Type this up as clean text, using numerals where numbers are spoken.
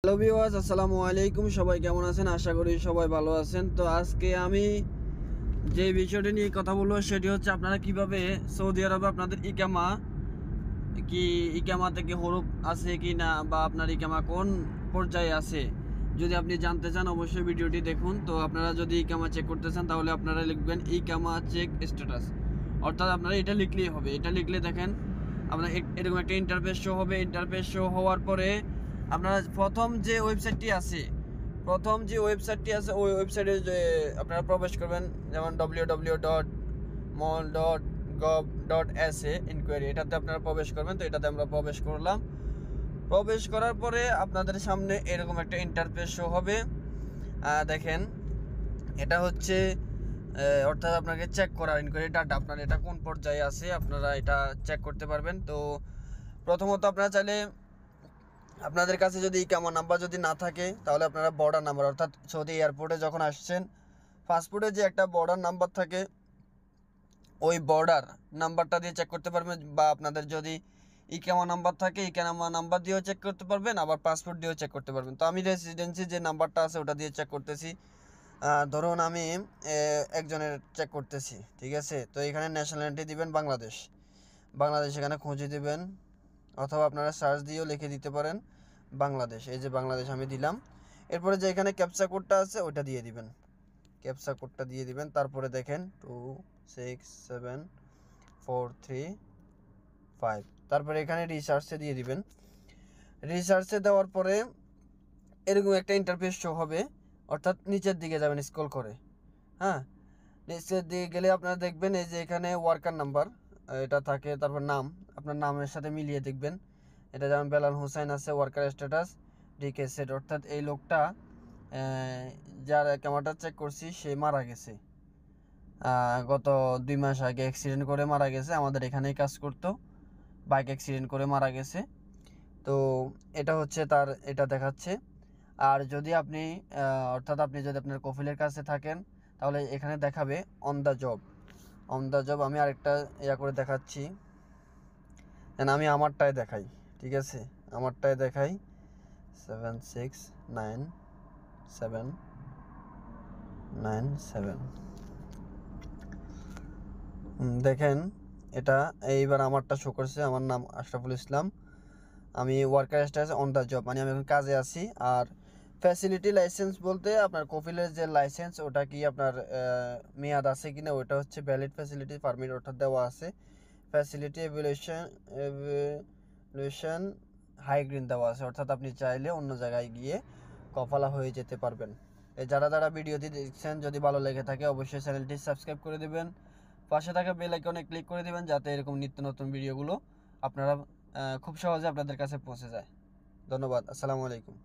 Hello viewers, আসসালামু আলাইকুম। সবাই কেমন আছেন? আশা করি সবাই ভালো আছেন। তো আজকে আমি যে বিষয়টি নিয়ে কথা বলবো সেটি হচ্ছে আপনারা কিভাবে সৌদি আরবে আপনাদের ইকামা থেকে হরফ আছে কি না, বা আপনার ইকামা কোন পর্যায়ে আছে, যদি আপনি জানতে চান অবশ্যই ভিডিওটি দেখুন। তো আপনারা যদি ইকামা চেক করতে চান তাহলে আপনারা লিখবেন ইকামা চেক স্ট্যাটাস, অর্থাৎ আপনারা এটা লিখলেই হবে। এটা লিখলে দেখেন আপনার এরকম একটা ইন্টারফেস শো হবে। ইন্টারফেস শো হওয়ার পরে আপনারা প্রথম যে ওয়েবসাইটটি আছে ওই ওয়েবসাইটে যে আপনারা প্রবেশ করবেন, যেমন www.mol.gov.sa ইনকোয়ারি, এটাতে আপনারা প্রবেশ করবেন। তো এটাতে আমরা প্রবেশ করলাম। প্রবেশ করার পরে আপনাদের সামনে এরকম একটা ইন্টারফেস শো হবে। দেখেন এটা হচ্ছে অর্থাৎ আপনাকে চেক করার ইনকোয়ারি ডাটা, আপনার এটা কোন পর্যায়ে আছে আপনারা এটা চেক করতে পারবেন। তো প্রথমত আপনারা চাইলে আপনাদের কাছে যদি ইকামা নাম্বার যদি না থাকে তাহলে আপনারা বর্ডার নাম্বার, অর্থাৎ সৌদি এয়ারপোর্টে যখন আসছেন পাসপোর্টে যে একটা বর্ডার নাম্বার থাকে ওই বর্ডার নাম্বারটা দিয়ে চেক করতে পারবেন, বা আপনাদের যদি ইকামা নাম্বার থাকে ইকামা নাম্বার দিয়েও চেক করতে পারবেন, আবার পাসপোর্ট দিয়েও চেক করতে পারবেন। তো আমি রেসিডেন্সি যে নাম্বারটা আছে ওটা দিয়ে চেক করতেছি। ধরুন আমি একজনের চেক করতেছি, ঠিক আছে। তো এখানে ন্যাশনালিটি দিবেন বাংলাদেশ এখানে খুঁজে দিবেন, অথবা আপনারা সার্চ দিয়েও লিখে দিতে পারেন বাংলাদেশ। এই যে বাংলাদেশ আমি দিলাম। এরপরে যে এখানে ক্যাপচা কোডটা আছে ওটা দিয়ে দিবেন, ক্যাপচা কোডটা দিয়ে দিবেন। তারপরে দেখেন 267435, তারপরে এখানে রিসার্চে দিয়ে দিবেন। রিসার্চে দেওয়ার পরে এরকম একটা ইন্টারফেস শো হবে, অর্থাৎ নিচের দিকে যাবেন স্ক্রল করে। হ্যাঁ, নিচের দিকে গেলে আপনারা দেখবেন এই যে এখানে ওয়ার্কার নাম্বার এটা থাকে, তারপর নাম, আপনার নামের সাথে মিলিয়ে দেখবেন। এটা যেমন বেলাল হোসেন আছে, ওয়ার্কার স্ট্যাটাস ডিকে সেট, অর্থাৎ এই লোকটা যার ক্যামেরাটা চেক করছি সে মারা গেছে, গত 2 মাস আগে অ্যাক্সিডেন্ট করে মারা গেছে। আমাদের এখানেই কাজ করতো, বাইক অ্যাক্সিডেন্ট করে মারা গেছে। তো এটা হচ্ছে তার, এটা দেখাচ্ছে। আর যদি আপনি অর্থাৎ আপনি যদি আপনার কফিলের কাছে থাকেন তাহলে এখানে দেখাবে অন দ্য জব। আমি আরেকটা করে দেখাচ্ছি, আমি আমারটায় দেখাই, ঠিক আছে। আমারটায় দেখাই 769797। দেখেন এটা এইবার আমারটা শো করছে, আমার নাম আশরাফুল ইসলাম, আমি worker status on the job, মানে আমি এখন কাজে আছি। আর ফ্যাসিলিটি লাইসেন্স বলতে আপনার কফিলের যে লাইসেন্স ওটা কি আপনার মেয়াদ আছে কিনা, ওটা হচ্ছে ভ্যালিড ফ্যাসিলিটি পারমিট, অর্থাৎ দেওয়া আছে। ফ্যাসিলিটি এভ্যালুয়েশন হাই গ্রিন দেওয়া আছে, অর্থাৎ আপনি চাইলে অন্য জায়গায় গিয়ে কফালা হয়ে যেতে পারবেন। যারা ভিডিওটি দেখছেন যদি ভালো লেগে থাকে অবশ্যই চ্যানেলটি সাবস্ক্রাইব করে দেবেন, পাশে থাকা বেল আইকনে ক্লিক করে দেবেন, যাতে এরকম নিত্য নতুন ভিডিওগুলো আপনারা খুব সহজে আপনাদের কাছে পৌঁছে যায়। ধন্যবাদ। আসসালামু আলাইকুম।